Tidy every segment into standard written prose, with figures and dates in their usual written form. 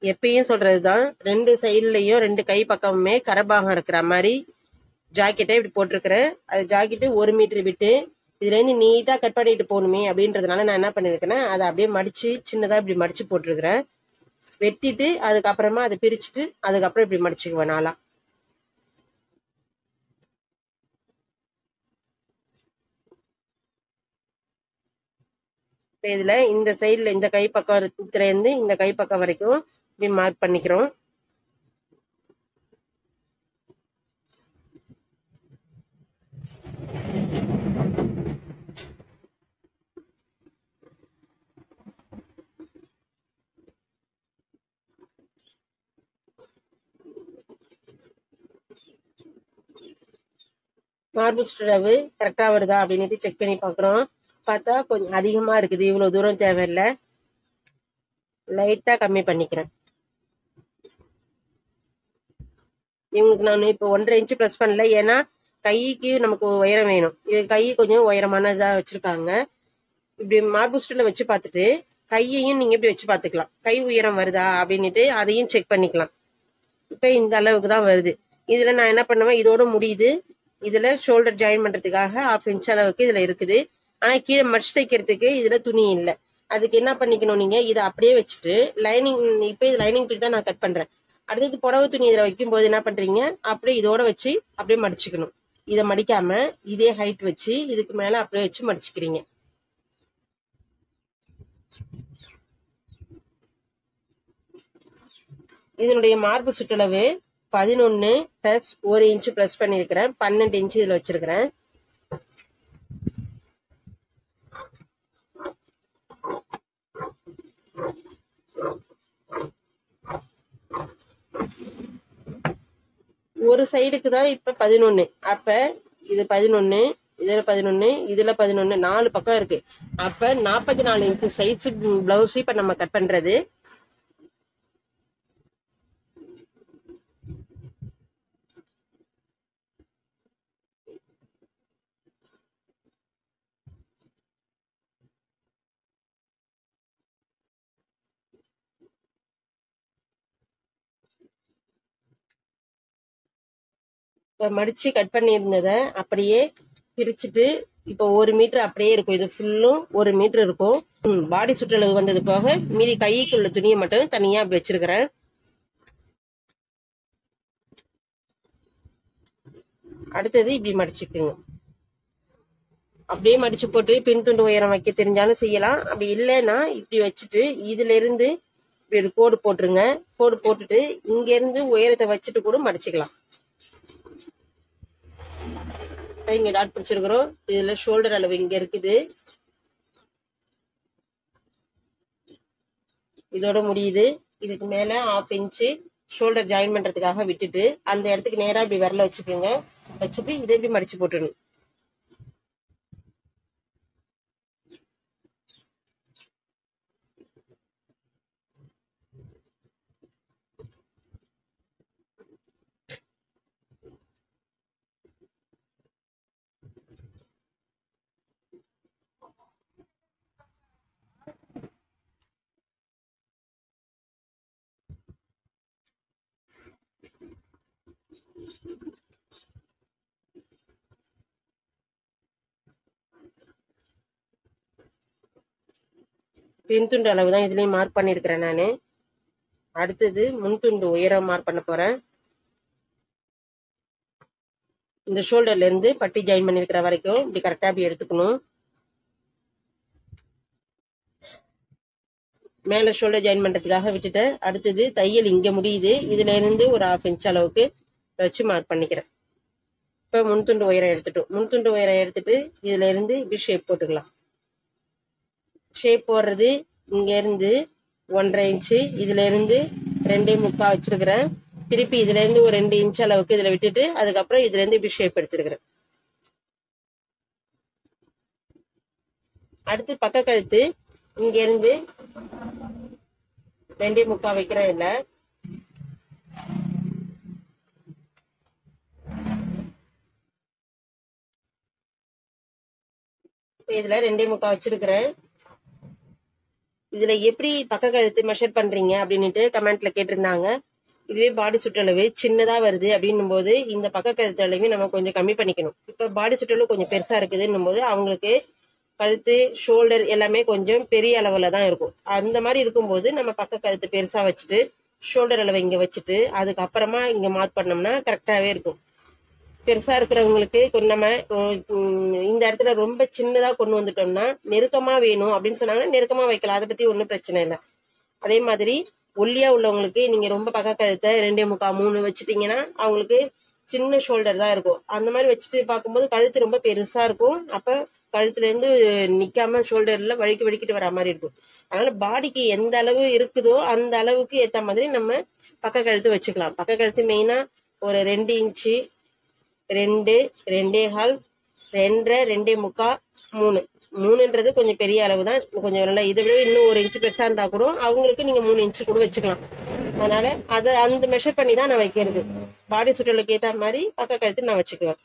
எப்பயும் சொல்றதுதான், 2 சைட்லயும் 2 கை பக்கமுமே கரபாகம் இருக்கிற மாதிரி ஜாக்கெட்டை இப்படி போட்டிருக்கிறேன். அது ஜாக்கெட்டு 1 மீட்டர் விட்டு இதுலேருந்து நீட்டா கட் பண்ணிட்டு போகணுமே அப்படின்றதுனால நான் என்ன பண்ணிருக்கேன்னா அதை அப்படியே மடிச்சு சின்னதா இப்படி மடிச்சு போட்டிருக்கிறேன். வெட்டிட்டு அதுக்கப்புறமா அதை பிரிச்சுட்டு அதுக்கப்புறம் இப்படி மடிச்சுக்குவேன் நாளா. இப்போ இதுல இந்த சைட்ல இந்த கை பக்கத்துல இருந்து இந்த கை பக்கம் வரைக்கும் இப்படி மார்க் பண்ணிக்கிறோம். மார்பு சுற்றளவு கரெக்டா வருதா அப்படின்ட்டு செக் பண்ணி பாக்குறோம். பார்த்தா கொஞ்சம் அதிகமா இருக்குது, இவ்வளவு தூரம் தேவையில்லை, லைட்டா கம்மி பண்ணிக்கிறேன். இவங்களுக்கு நான் இப்போ 1.5 இன்ச்சு ப்ளஸ் பண்ணல, ஏன்னா கைக்கு நமக்கு உயரம் வேணும். இது கை கொஞ்சம் உயரமானதா வச்சிருக்காங்க. இப்படி மார்பு சுற்றல வச்சு பார்த்துட்டு கையையும் நீங்க இப்படி வச்சு பார்த்துக்கலாம், கை உயரம் வருதா அப்படின்ட்டு அதையும் செக் பண்ணிக்கலாம். இப்ப இந்த அளவுக்கு தான் வருது. இதுல நான் என்ன பண்ணுவேன், இதோட முடியுது. இதுல ஷோல்டர் ஜாயின் பண்றதுக்காக 1/2 இன்ச் அளவுக்கு இதுல இருக்குது. ஆனா கீழே மடிச்சு தைக்கிறதுக்கு இதுல துணி இல்லை. அதுக்கு என்ன பண்ணிக்கணும், நீங்க இதை அப்படியே வச்சுட்டு லைனிங், இப்ப இது லைனிங் துணி தான் நான் கட் பண்றேன். அடுத்தது புடவை துணி இதுல வைக்கும் போது என்ன பண்றீங்க, அப்படியே இதோட வச்சு அப்படியே மடிச்சுக்கணும். இதை மடிக்காம இதே ஹைட் வச்சு இதுக்கு மேல அப்படியே வச்சு மடிச்சுக்கிறீங்க. இதனுடைய மார்பு சுற்றளவு 11 பிளஸ் 1 இன்ச்சு பிளஸ் பண்ணிருக்கிறேன். 12 இன்ச்சு இதுல வச்சிருக்கிறேன். ஒரு சைடுக்கு தான் இப்ப 11. அப்ப இது 11, இதுல 11, இதுல 11, 4 பக்கம் இருக்கு. அப்ப 44 இன்ச்சு சைஸ் பிளவுஸ் இப்ப நம்ம கட் பண்றது. இப்ப மடிச்சு கட் பண்ணி இருந்ததை அப்படியே பிரிச்சுட்டு இப்போ 1 மீட்டர் அப்படியே இருக்கும். இது ஃபுல்லும் 1 மீட்டர் இருக்கும். பாடி சுற்றளவு வந்தது போக மீதி கைக்குள்ள துணியை மட்டும் தனியா அப்படி வச்சிருக்கிறேன். அடுத்தது இப்படி மடிச்சுக்குங்க. அப்படியே மடிச்சு போட்டு பின் துண்டு உயரம் வைக்க தெரிஞ்சாலும் செய்யலாம். அப்படி இல்லைன்னா இப்படி வச்சுட்டு இதுல இருந்து இப்படி ஒரு கோடு போட்டுருங்க. கோடு போட்டுட்டு இங்க இருந்து உயரத்தை வச்சுட்டு கூட மடிச்சுக்கலாம். இங்க டாட் பிடிச்சிருக்கிறோம். இதுல ஷோல்டர் அளவு இங்க இருக்குது, இதோட முடியுது. இதுக்கு மேல 1/2 இன்ச்சு ஷோல்டர் ஜாயின் பண்றதுக்காக விட்டுட்டு அந்த இடத்துக்கு நேரா இப்படி விரல வச்சுக்கோங்க. வச்சுட்டு இதை இப்படி மடிச்சு போட்டுடணும். பின் துண்டு அளவு தான் இதுலயும் மார்க் பண்ணிருக்கிறேன் நானு. அடுத்தது முன் துண்டு உயரம் மார்க் பண்ண போறேன். இந்த ஷோல்டர்ல இருந்து பட்டி ஜாயின் பண்ணிருக்கிற வரைக்கும் இப்படி கரெக்டா அப்படி எடுத்துக்கணும். மேல ஷோல்டர் ஜாயின் பண்றதுக்காக விட்டுட்டேன். அடுத்தது தையல் இங்க முடியுது, இதுல இருந்து ஒரு 1/2 இன்ச் அளவுக்கு வச்சு மார்க் பண்ணிக்கிறேன். இப்ப முன்துண்டு உயரம் எடுத்துட்டோம். முன்துண்டு உயரம் எடுத்துட்டு இதுல இருந்து இப்படி ஷேப் போட்டுக்கலாம். ஷேப் போடுறது இங்க இருந்து 1.5 இன்ச்சு, இதுல இருந்து 2.25 வச்சிருக்கிறேன். திருப்பி இதுல இருந்து ஒரு 2 இன்ச் அளவுக்கு இதுல விட்டுட்டு அதுக்கப்புறம் இதுல இருந்து இப்படி ஷேப் எடுத்துருக்கிறேன். அடுத்து பக்க கழுத்து இங்க இருந்து 2.25 வைக்கிறேன். இல்ல இதுல 2.25 வச்சிருக்கிறேன். இதுல எப்படி பக்க கழுத்து மெஷர் பண்றீங்க அப்படின்னுட்டு கமெண்ட்ல கேட்டிருந்தாங்க. இதுவே பாடி சுற்றளவு சின்னதா வருது அப்படின்னும் போது இந்த பக்க கழுத்து அளவு நம்ம கொஞ்சம் கம்மி பண்ணிக்கணும். இப்ப பாடி சுற்றளவு கொஞ்சம் பெருசா இருக்குதுன்னும் போது அவங்களுக்கு கழுத்து ஷோல்டர் எல்லாமே கொஞ்சம் பெரிய அளவுல தான் இருக்கும். அந்த மாதிரி இருக்கும்போது நம்ம பக்க கழுத்து பெருசா வச்சுட்டு ஷோல்டர் அளவை இங்க வச்சுட்டு அதுக்கப்புறமா இங்க மார்க் பண்ணோம்னா கரெக்டாவே இருக்கும். பெருசா இருக்கிறவங்களுக்கு நம்ம இந்த இடத்துல ரொம்ப சின்னதா கொண்டு வந்துட்டோம்னா நெருக்கமா வேணும் அப்படின்னு சொன்னாங்கன்னா நெருக்கமா வைக்கலாம், அதை பத்தி ஒன்றும் பிரச்சனை இல்லை. அதே மாதிரி ஒல்லியா உள்ளவங்களுக்கு நீங்க ரொம்ப பக்க கழுத்தை 2.75 3 வச்சுட்டீங்கன்னா அவங்களுக்கு சின்ன ஷோல்டர் தான் இருக்கும். அந்த மாதிரி வச்சுட்டு பார்க்கும்போது கழுத்து ரொம்ப பெருசா இருக்கும். அப்ப கழுத்துல இருந்து நிக்காம ஷோல்டர்ல வழுக்கிட்டு வர மாதிரி இருக்கும். அதனால பாடிக்கு எந்த அளவு இருக்குதோ அந்த அளவுக்கு ஏத்த மாதிரி நம்ம பக்க கழுத்து வச்சுக்கலாம். பக்க கழுத்து மெயினா ஒரு 2 இன்ச்சு 2 2.25 2.5 2.75 3ன்றது கொஞ்சம் பெரிய அளவு தான். கொஞ்சம் நல்லா இதை விட இன்னும் 1 இன்ச்சு பெருசா இருந்தா கூட அவங்களுக்கு நீங்க 3 இன்ச்சு கூட வச்சுக்கலாம். அதனால அதை அந்த மெஷர் பண்ணி தான் நான் வைக்கிறது. பாடி சுற்றலுக்கு ஏற்ற மாதிரி பக்க கழுத்து நான் வச்சுக்குவேன்.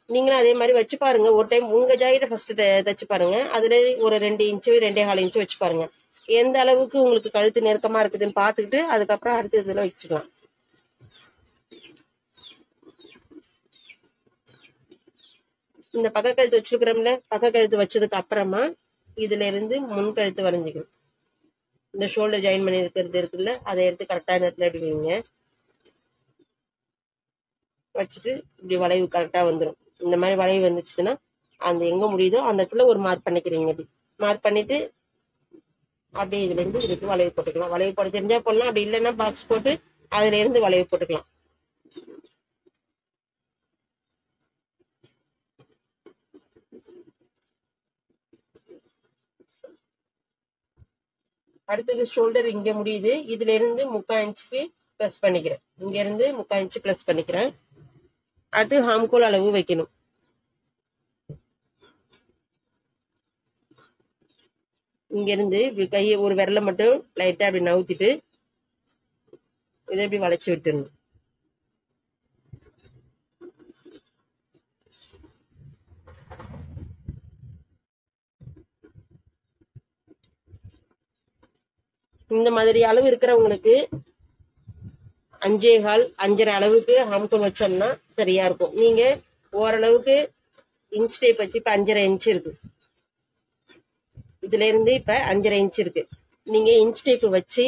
நீங்களும் அதே மாதிரி வச்சு பாருங்க. ஒரு டைம் உங்க ஜாக்கெட்டை ஃபர்ஸ்ட் தைச்சு பாருங்க. அதுல ஒரு 2 இன்ச்சு 2.25 இன்ச்சு வச்சு பாருங்க. எந்த அளவுக்கு உங்களுக்கு கழுத்து நெருக்கமா இருக்குதுன்னு பாத்துக்கிட்டு அதுக்கப்புறம் அடுத்த இதுல வச்சுக்கலாம். இந்த பக்க கழுத்து வச்சிருக்கிறோம்ல, பக்க கழுத்து வச்சதுக்கு அப்புறமா இதுல இருந்து முன் கழுத்து வரைஞ்சிக்கணும். இந்த ஷோல்டர் ஜாயின் பண்ணி இருக்கிறது இருக்குல்ல, அதை எடுத்து கரெக்டா இந்த இடத்துல அப்படி வைங்க. வச்சுட்டு இப்படி வளைவு கரெக்டா வந்துடும். இந்த மாதிரி வளைவு வந்துச்சுன்னா அந்த எங்க முடியுதோ அந்த இடத்துல ஒரு மார்க் பண்ணிக்கிறீங்க. அப்படி மார்க் பண்ணிட்டு அப்படியே இதுல இருந்து இதுக்கு வளைவு போட்டுக்கலாம். வளைவு போட தெரிஞ்சா போடலாம், அப்படி இல்லைன்னா பாக்ஸ் போட்டு அதுல இருந்து வளைவு போட்டுக்கலாம். அடுத்தது ஷோல்டர் இங்க முடியுது. இதுல இருந்து 3/4 இன்ச்சுக்கு பிளஸ் பண்ணிக்கிறேன். இங்க இருந்து 3/4 இன்ச்சு பிளஸ் பண்ணிக்கிறேன். அடுத்து ஹாம்கோல் அளவு வைக்கணும். இங்க இருந்து கையை ஒரு விரலை மட்டும் லைட்டா அப்படி நவுத்திட்டு இதை இப்படி வளைச்சு விட்டுடணும். இந்த மாதிரி அளவு இருக்கிறவங்களுக்கு 5.25 5.5 அளவுக்கு ஹாம்கோல் வச்சோம்னா சரியா இருக்கும். நீங்க ஓரளவுக்கு இன்ச் டேப் வச்சு இப்ப 5.5 இன்ச் இருக்கு. இதுல இருந்து இப்ப 5.5 இன்ச் இருக்கு. நீங்க இன்ச் டேப் வச்சு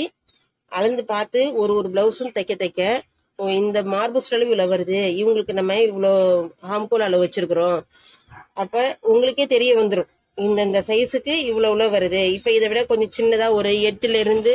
அளந்து பார்த்து ஒரு பிளவுஸும் தைக்க இந்த மார்பு அளவு இவ்வளவு வருது, இவங்களுக்கு நம்ம இவ்வளோ ஹாம்கோல் அளவு வச்சிருக்கிறோம். அப்ப உங்களுக்கே தெரிய வந்துடும் இந்த சைஸுக்கு இவ்வளவு வருது. இப்ப இதை விட கொஞ்சம் சின்னதா ஒரு 8ல இருந்து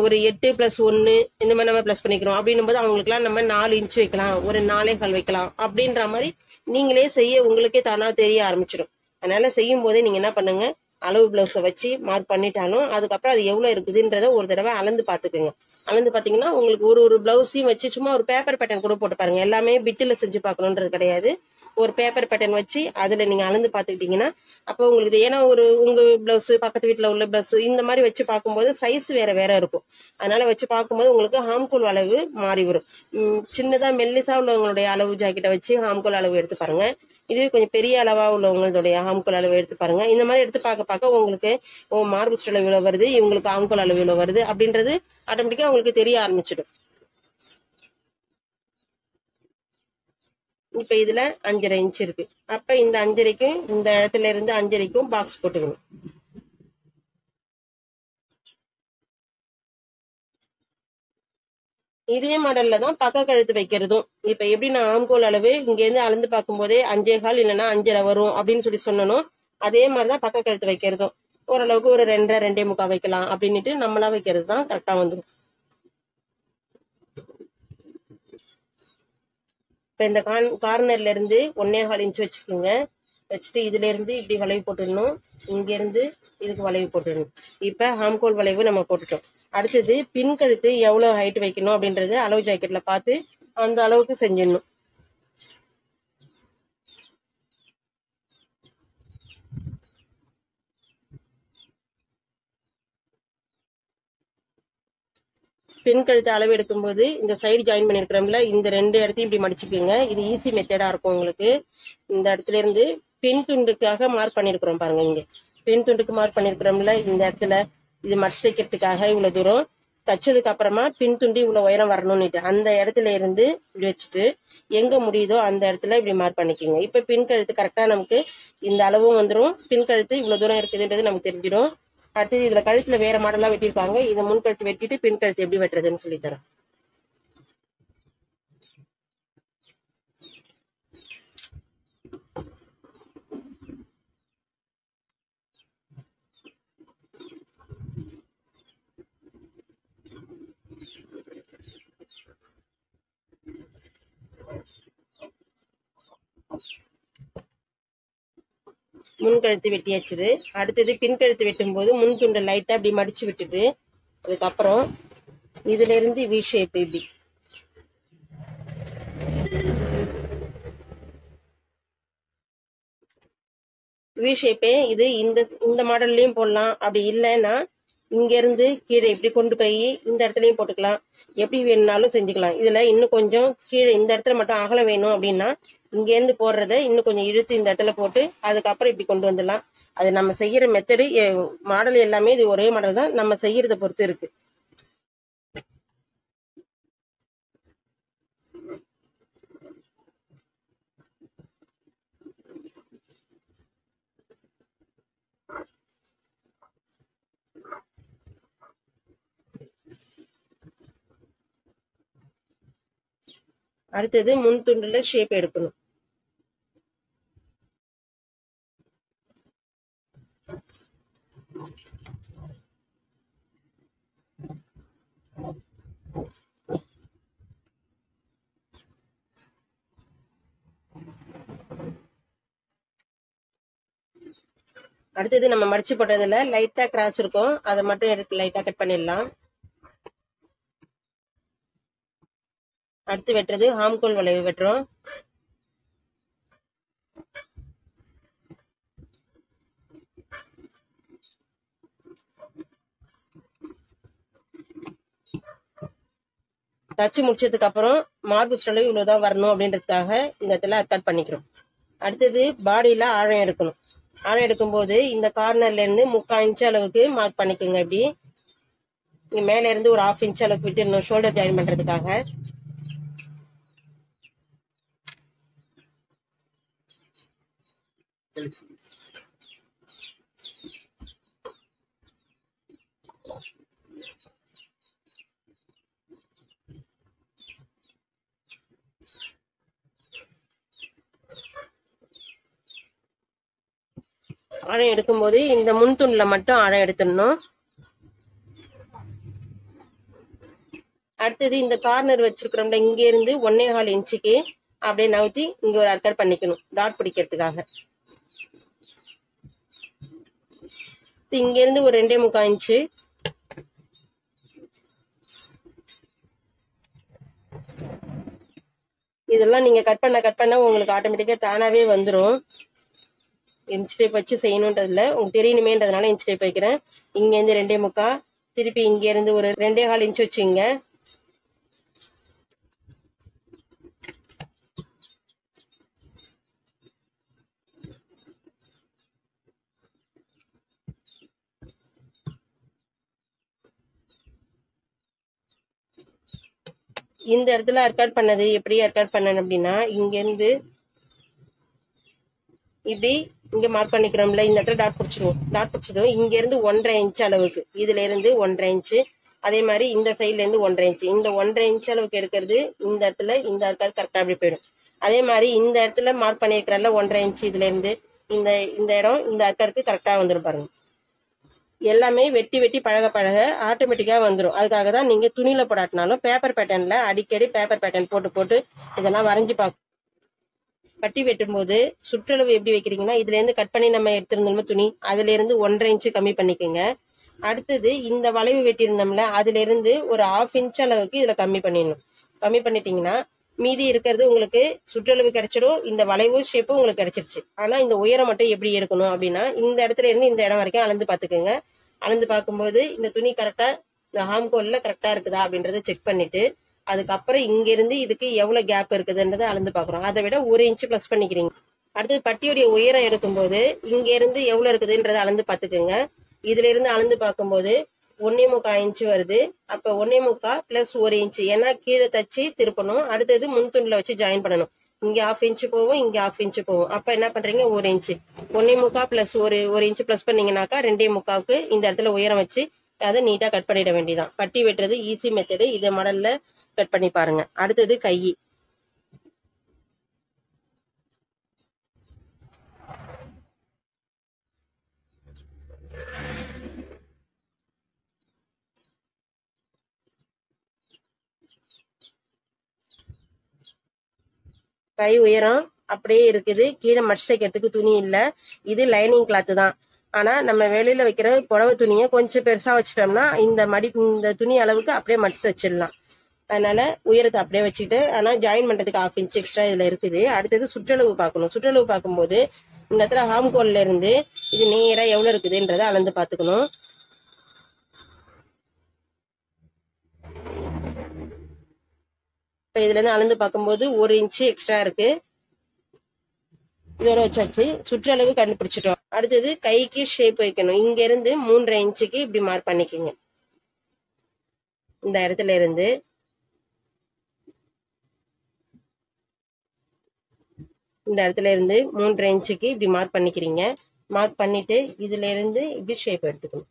ஒரு 8 + 1 இந்த மாதிரி நம்ம பிளஸ் பண்ணிக்கிறோம். அப்படின்னும் போது அவங்களுக்குலாம் நம்ம 4 இன்ச் வைக்கலாம், ஒரு 4.25 வைக்கலாம். அப்படின்ற மாதிரி நீங்களே செய்ய உங்களுக்கே தானா தெரிய ஆரம்பிச்சிடும். அதனால செய்யும் போதே நீங்க என்ன பண்ணுங்க, அளவு பிளவுஸை வச்சு மார்க் பண்ணிட்டாலும் அதுக்கப்புறம் அது எவ்வளவு இருக்குதுன்றத ஒரு தடவை அளந்து பாத்துக்கோங்க. அளந்து பாத்தீங்கன்னா உங்களுக்கு ஒரு பிளவுஸையும் வச்சு சும்மா ஒரு பேப்பர் பேட்டர்ன் கூட போட்டு பாருங்க. எல்லாமே பிட்டில் செஞ்சு பார்க்கணுன்றது கிடையாது. ஒரு பேப்பர் பேட்டர்ன் வச்சு அதுல நீங்க அளந்து பாத்துக்கிட்டீங்கன்னா அப்போ உங்களுக்கு ஏன்னா உங்க பிளவுஸ் பக்கத்து வீட்டுல உள்ள பிளவுஸ் இந்த மாதிரி வச்சு பார்க்கும்போது சைஸ் வேற இருக்கும். அதனால வச்சு பார்க்கும்போது உங்களுக்கு ஹாம்கோல் அளவு மாறி வரும். சின்னதா மெல்லிசா உள்ளவங்களுடைய அளவு ஜாக்கெட்டை வச்சு ஹாம்கோல் அளவு எடுத்து பாருங்க. இதுவே கொஞ்சம் பெரிய அளவா உள்ளவங்களுடைய ஹாம்கோல் அளவு எடுத்து பாருங்க. இந்த மாதிரி எடுத்து பார்க்க உங்களுக்கு மார்பு அளவு இவ்வளவு வருது, இவங்களுக்கு ஹாம்கோல் அளவு இவ்வளவு வருது அப்படின்றது ஆட்டோமேட்டிக்கா உங்களுக்கு தெரிய ஆரம்பிச்சிடும். இப்ப இதுல 5.5 இன்ச் இருக்கு. அப்ப இந்த 5.5க்கும் இந்த இடத்துல இருந்து 5.5க்கும் பாக்ஸ் போட்டுக்கணும். இதே மாடல்ல தான் பக்க கழுத்து வைக்கிறதும். இப்ப எப்படி நான் ஆம்கோல் அளவு இங்க இருந்து அளந்து பார்க்கும் போதே 5.25 இல்லைன்னா 5.5 வரும் அப்படின்னு சொல்லி சொன்னனும், அதே மாதிரிதான் பக்க கழுத்து வைக்கிறதும். ஓரளவுக்கு ஒரு 2.5 2.25 வைக்கலாம் அப்படின்னுட்டு நம்மளா வைக்கிறது தான் கரெக்டா வந்துடும். இப்ப இந்த கார்னர்ல இருந்து 1.25 இன்ச் வச்சுக்கோங்க. வச்சுட்டு இதுல இருந்து இப்படி வளைவு போட்டுடணும். இங்க இருந்து இதுக்கு வளைவு போட்டுடணும். இப்ப ஹாம்கோல் வளைவு நம்ம போட்டுட்டோம். அடுத்தது பின் கழுத்து எவ்வளவு ஹைட் வைக்கணும் அப்படின்றது அளவு ஜாக்கெட்ல பார்த்து அந்த அளவுக்கு செஞ்சிடணும். பின் கழுத்து அளவு எடுக்கும்போது இந்த சைடு ஜாயின் பண்ணிருக்கிறோம்ல, இந்த 2 இடத்தையும் இப்படி மடிச்சுக்குங்க. இது ஈஸி மெத்தடா இருக்கும் உங்களுக்கு. இந்த இடத்துல இருந்து பின் துண்டுக்காக மார்க் பண்ணிருக்கிறோம் பாருங்க. இங்க பின் துண்டுக்கு மார்க் பண்ணிருக்கிறோம்ல இந்த இடத்துல, இது மடிச்சு தைக்கிறதுக்காக இவ்வளவு தூரம் தச்சதுக்கு அப்புறமா பின் துண்டி இவ்வளவு உயரம் வரணும்னுட்டு அந்த இடத்துல இருந்து இப்படி வச்சுட்டு எங்க முடியுதோ அந்த இடத்துல இப்படி மார்க் பண்ணிக்கோங்க. இப்ப பின் கழுத்து கரெக்டா நமக்கு இந்த அளவும் வந்துடும். பின் கழுத்து இவ்வளவு தூரம் இருக்குதுன்றது நமக்கு தெரிஞ்சிடும். அடுத்தது இதுல கழுத்துல வேற மாடலா வெட்டியிருப்பாங்க. இதை முன் கழுத்து வெட்டிட்டு பின் கழுத்து எப்படி வெட்டுறதுன்னு சொல்லி தரேன். முன் கழுத்து வெட்டியாச்சுது. அடுத்தது பின் கழுத்து வெட்டும் போது முன் துண்டை லைட்டா அப்படி மடிச்சு விட்டுட்டு அதுக்கப்புறம் இதுல இருந்து வி ஷேப் இப்படி வி ஷேப்பே இது இந்த மாடல்லையும் போடலாம். அப்படி இல்லைன்னா இங்க இருந்து கீழே இப்படி கொண்டு போய் இந்த இடத்துலயும் போட்டுக்கலாம். எப்படி வேணும்னாலும் செஞ்சுக்கலாம். இதுல இன்னும் கொஞ்சம் கீழே இந்த இடத்துல மட்டும் அகலம் வேணும் அப்படின்னா இங்க இருந்து போடுறத இன்னும் கொஞ்சம் இழுத்து இந்த இடத்துல போட்டு அதுக்கப்புறம் இப்படி கொண்டு வந்துடலாம். அது நம்ம செய்யற மெத்தடு மாடல் எல்லாமே இது ஒரே மாடல் தான், நம்ம செய்யறத பொறுத்து இருக்கு. அடுத்தது முன் துண்டுல ஷேப் எடுக்கணும். அடுத்தது நம்ம மடிச்சு போட்டதுல லைட்டா கிராஸ் இருக்கும், அதை மட்டும் எடுத்து லைட்டா கட் பண்ணிடலாம். அடுத்து வெட்டுறது ஹாம்கோல் வளைவு வெட்டுறோம். தச்சு முடிச்சதுக்கு அப்புறம் மார்பு அளவு இவ்வளவுதான் வரணும் அப்படின்றதுக்காக இந்த இடத்துல கட் பண்ணிக்கிறோம். அடுத்தது பாடியில ஆழம் எடுக்கணும். ஆழம் எடுக்கும் போது இந்த கார்னர்ல இருந்து 3/4 இன்ச் அளவுக்கு மார்க் பண்ணிக்கோங்க. இப்படி இங்க மேல இருந்து ஒரு 1/2 இன்ச் அளவுக்கு விட்டு ஷோல்டர் ஜாயின் பண்றதுக்காக. ஆழம் எடுக்கும்போது இந்த முன் துண்டுல மட்டும் ஆழம் எடுத்துடணும். அடுத்தது இந்த கார்னர் வச்சிருக்கிறோம்ல, இங்க இருந்து 1.25 இன்ச்சுக்கு அப்படியே நவுத்தி இங்க ஒரு அர்க்கர் பண்ணிக்கணும் டாட் பிடிக்கிறதுக்காக. இங்க இருந்து ஒரு 2.25 இன்ச்சு, இதெல்லாம் நீங்க கட் பண்ண உங்களுக்கு ஆட்டோமேட்டிக்கா தானாவே வந்துடும். இன்ச் டேப் வச்சு செய்யணுன்றதுல உங்களுக்கு தெரியணுமேன்றதுனால இன்ச் டேப் வைக்கிறேன். இங்க இருந்து 2.25, திருப்பி இங்க இருந்து ஒரு 2.25 இன்ச் வச்சுங்க. இந்த இடத்துல அர்க்காட் பண்ணது எப்படி அர்க்காட் பண்ணணும் அப்படின்னா, இங்க இருந்து இப்படி இங்க மார்க் பண்ணிக்கிறோம்ல, இந்த இடத்துல டாட் பிடிச்சிடுவோம். டாட் பிடிச்சதும் இங்க இருந்து 1.5 இன்ச் அளவுக்கு, இதுல இருந்து 1.5 இன்ச்சு, அதே மாதிரி இந்த சைட்ல இருந்து 1.5 இன்ச்சு, இந்த 1.5 இன்ச் அளவுக்கு எடுக்கிறது இந்த இடத்துல இந்த அர்க்காட் கரெக்டா அப்படி போயிடும். அதே மாதிரி இந்த இடத்துல மார்க் பண்ணிருக்கிறல்ல 1.5 இன்ச்சு, இதுல இருந்து இந்த இடம் இந்த அர்க்காருக்கு கரெக்டா வந்துடும் பாருங்க. எல்லாமே வெட்டி வெட்டி பழக பழக ஆட்டோமேட்டிக்கா வந்துடும். அதுக்காக தான் நீங்க துணியில போடாட்டினாலும் பேப்பர் பேட்டர்ன்ல அடிக்கடி பேப்பர் பேட்டர்ன் போட்டு இதெல்லாம் வரைஞ்சு பார்க்க. பட்டி வெட்டும் போது சுற்றளவு எப்படி வைக்கிறீங்கன்னா, இதுல இருந்து கட் பண்ணி நம்ம எடுத்திருந்தோம்ல துணி, அதுல இருந்து 1.5 இன்ச்சு கம்மி பண்ணிக்கோங்க. அடுத்தது இந்த வளைவு வெட்டியிருந்தோம்ல, அதுல இருந்து ஒரு 1/2 இன்ச் அளவுக்கு இதுல கம்மி பண்ணிடணும். கம்மி பண்ணிட்டீங்கன்னா மீதி இருக்கிறது உங்களுக்கு சுற்றளவு கிடைச்சிடும். இந்த வளைவு ஷேப்பும் உங்களுக்கு கிடைச்சிருச்சு. ஆனா இந்த உயரம் மட்டும் எப்படி எடுக்கணும் அப்படின்னா, இந்த இடத்துல இருந்து இந்த இடம் வரைக்கும் அளந்து பாத்துக்கோங்க. அளந்து பார்க்கும்போது இந்த துணி கரெக்டா இந்த ஹாம்கோல்ல கரெக்டா இருக்குதா அப்படின்றத செக் பண்ணிட்டு அதுக்கப்புறம் இங்க இருந்து இதுக்கு எவ்வளவு கேப் இருக்குதுன்றதை அளந்து பாக்குறோம். அதை விட 1 இன்ச் பிளஸ் பண்ணிக்கிறீங்க. அடுத்தது பட்டியுடைய உயரம் எடுக்கும்போது இங்க இருந்து எவ்வளவு இருக்குதுன்றதை அளந்து பாத்துக்கோங்க. இதுல இருந்து அளந்து பார்க்கும்போது 1.25 இன்ச்சு வருது. அப்ப 1.25 பிளஸ் 1 இன்ச்சு, ஏன்னா கீழே தச்சு திருப்பணும். அடுத்தது முன்துண்டுல வச்சு ஜாயின் பண்ணணும். இங்க 1/2 இன்ச்சு போகும், இங்க 1/2 இன்ச்சு போகும். அப்ப என்ன பண்றீங்க, 1 இன்ச்சு 1.25 பிளஸ் ஒரு இன்ச்சு பிளஸ் பண்ணீங்கன்னாக்கா 2.25க்கு இந்த இடத்துல உயரம் வச்சு அதை நீட்டா கட் பண்ணிட வேண்டியதான். பட்டி வெட்டுறது ஈஸி மெத்தடு. இதை மாடல்ல கட் பண்ணி பாருங்க. அடுத்தது கை. கை உயரம் அப்படியே இருக்குது. கீழே மடிச்சு தைக்கிறதுக்கு துணி இல்லை. இது லைனிங் கிளாத்து தான். ஆனா நம்ம வெளியில வைக்கிற புடவை துணியை கொஞ்சம் பெருசா வச்சிட்டோம்னா இந்த துணி அளவுக்கு அப்படியே மடிச்சு வச்சிடலாம். அதனால உயரத்தை அப்படியே வச்சுட்டு, ஆனா ஜாயின் பண்றதுக்கு 1/2 இன்ச் எக்ஸ்ட்ரா இதுல இருக்குது. அடுத்தது சுற்றளவு பார்க்கணும். சுற்றளவு பார்க்கும்போது இந்த இடத்துல ஹாம்கோல்ல இருந்து இது நேரா எவ்வளவு இருக்குதுன்றத அளந்து பாத்துக்கணும். இப்ப இதுல இருந்து அளந்து பார்க்கும்போது 1 இன்ச்சு எக்ஸ்ட்ரா இருக்கு. இதோட வச்சாச்சு. சுற்றளவு கண்டுபிடிச்சிட்டோம். அடுத்தது கைக்கு ஷேப் வைக்கணும். இங்க இருந்து 3.5 இன்ச்சுக்கு இப்படி மார்க் பண்ணிக்கோங்க. இந்த இடத்துல இருந்து இந்த இடத்துல இருந்து 3.5 இன்ச்சுக்கு இப்படி மார்க் பண்ணிக்கிறீங்க. மார்க் பண்ணிட்டு இதுல இருந்து இப்படி ஷேப் எடுத்துக்கணும்.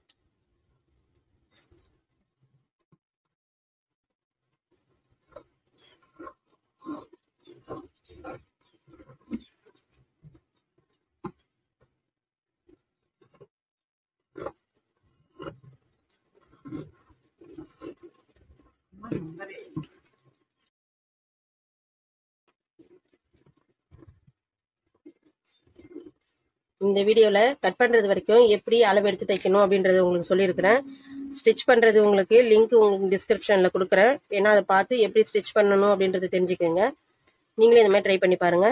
இந்த வீடியோல கட் பண்றது வரைக்கும் எப்படி அளவு எடுத்து தைக்கணும் அப்படின்றத உங்களுக்கு சொல்லியிருக்கிறேன். ஸ்டிச் பண்றது உங்களுக்கு லிங்க் உங்களுக்கு டிஸ்கிரிப்ஷன்ல கொடுக்குறேன். ஏன்னா அதை பார்த்து எப்படி ஸ்டிச் பண்ணணும் அப்படின்றத தெரிஞ்சுக்கோங்க. நீங்களே இந்த மாதிரி ட்ரை பண்ணி பாருங்க.